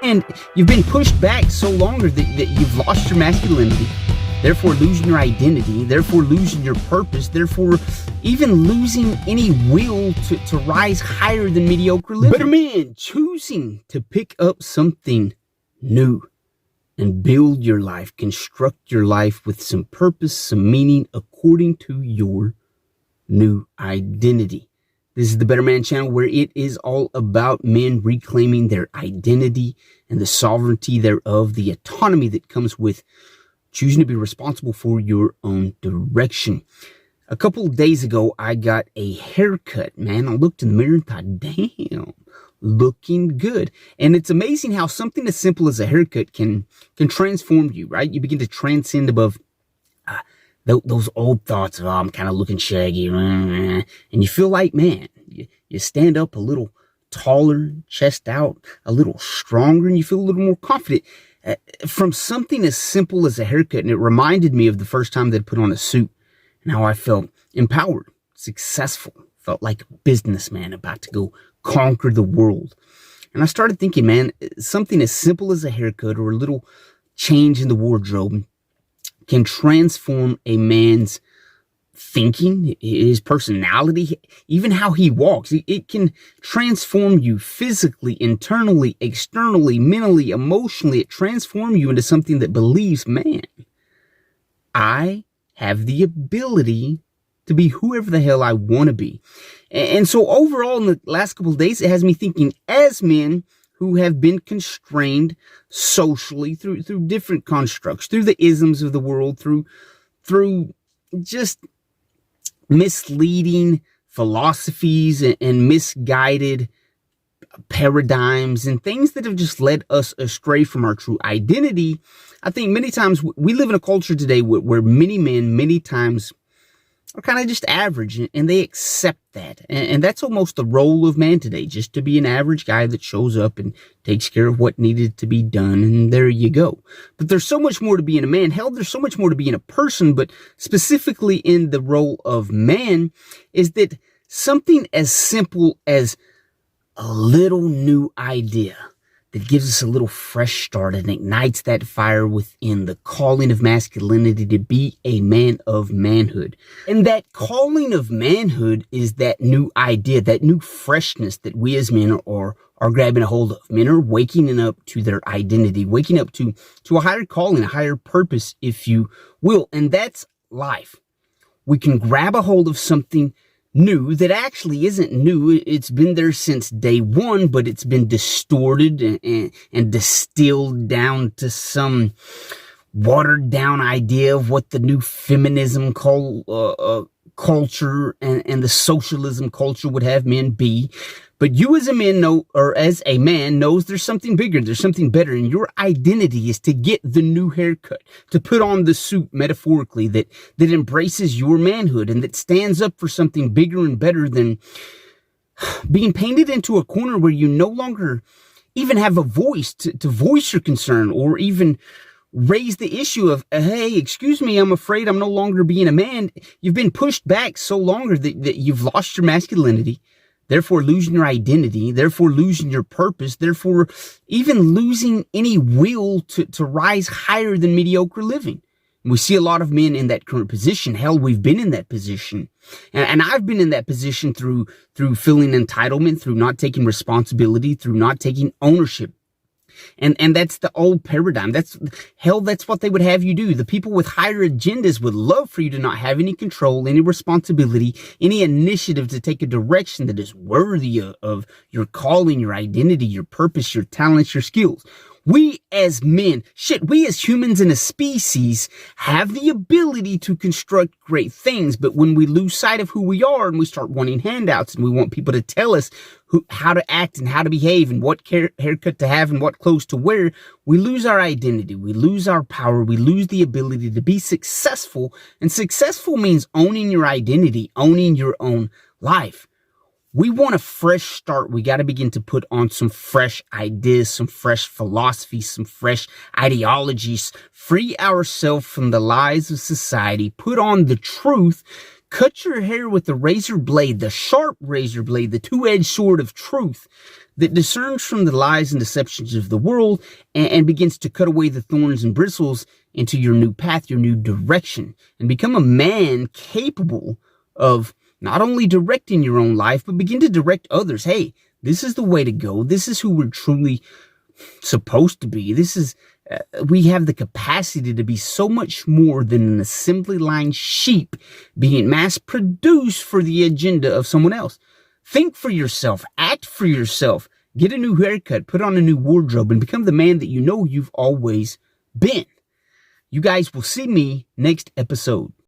And you've been pushed back so long that you've lost your masculinity, therefore losing your identity, therefore losing your purpose, therefore even losing any will to rise higher than mediocre living. Better men choosing to pick up something new and build your life, construct your life with some purpose, some meaning according to your new identity. This is the Better Man channel, where it is all about men reclaiming their identity and the sovereignty thereof, the autonomy that comes with choosing to be responsible for your own direction. A couple of days ago, I got a haircut, man. I looked in the mirror and thought, damn, looking good. And it's amazing how something as simple as a haircut can transform you, right? You begin to transcend above those old thoughts of, oh, I'm kind of looking shaggy, and you feel like, man, you stand up a little taller, chest out, a little stronger, and you feel a little more confident from something as simple as a haircut. And it reminded me of the first time that I put on a suit and how I felt empowered, successful, felt like a businessman about to go conquer the world. And I started thinking, man, something as simple as a haircut or a little change in the wardrobe can transform a man's thinking, his personality, even how he walks. It can transform you physically, internally, externally, mentally, emotionally. It transforms you into something that believes, man, I have the ability to be whoever the hell I want to be. And so overall, in the last couple of days, it has me thinking, as men who have been constrained socially through different constructs, through the isms of the world, through just misleading philosophies and misguided paradigms and things that have just led us astray from our true identity. I think many times we live in a culture today where many men, many times, are kind of just average, and they accept that. And that's almost the role of man today, just to be an average guy that shows up and takes care of what needed to be done, and there you go. But there's so much more to being a man. Hell, there's so much more to being a person, but specifically in the role of man is that something as simple as a little new idea that gives us a little fresh start and ignites that fire within, the calling of masculinity to be a man of manhood. And that calling of manhood is that new idea, that new freshness that we as men are grabbing a hold of. Men are waking up to their identity, waking up to a higher calling, a higher purpose, if you will. And that's life. We can grab a hold of something new that actually isn't new. It's been there since day one, but it's been distorted and distilled down to some watered down idea of what the new feminism culture and the socialism culture would have men be. But you as a man know, or as a man knows, there's something bigger, there's something better, and your identity is to get the new haircut, to put on the suit, metaphorically, that embraces your manhood and that stands up for something bigger and better than being painted into a corner where you no longer even have a voice to voice your concern, or even raise the issue of, hey, excuse me, I'm afraid I'm no longer being a man. You've been pushed back so long that you've lost your masculinity, therefore losing your identity, therefore losing your purpose, therefore even losing any will to rise higher than mediocre living. And we see a lot of men in that current position. Hell, we've been in that position. And I've been in that position through feeling entitlement, through not taking responsibility, through not taking ownership. And that's the old paradigm. That's what they would have you do. The people with higher agendas would love for you to not have any control, any responsibility, any initiative to take a direction that is worthy of your calling, your identity, your purpose, your talents, your skills. We as men, we as humans in a species have the ability to construct great things, but when we lose sight of who we are and we start wanting handouts and we want people to tell us how to act and how to behave and what haircut to have and what clothes to wear, we lose our identity, we lose our power, we lose the ability to be successful. And successful means owning your identity, owning your own life. We want a fresh start. We got to begin to put on some fresh ideas, some fresh philosophies, some fresh ideologies, free ourselves from the lies of society, put on the truth Cut your hair with the razor blade, the sharp razor blade, the two-edged sword of truth that discerns from the lies and deceptions of the world and begins to cut away the thorns and bristles into your new path, your new direction, and become a man capable of not only directing your own life, but begin to direct others. Hey, this is the way to go. This is who we're truly supposed to be. We have the capacity to be so much more than an assembly line sheep being mass produced for the agenda of someone else. Think for yourself, act for yourself, get a new haircut, put on a new wardrobe, and become the man that you know you've always been. You guys will see me next episode.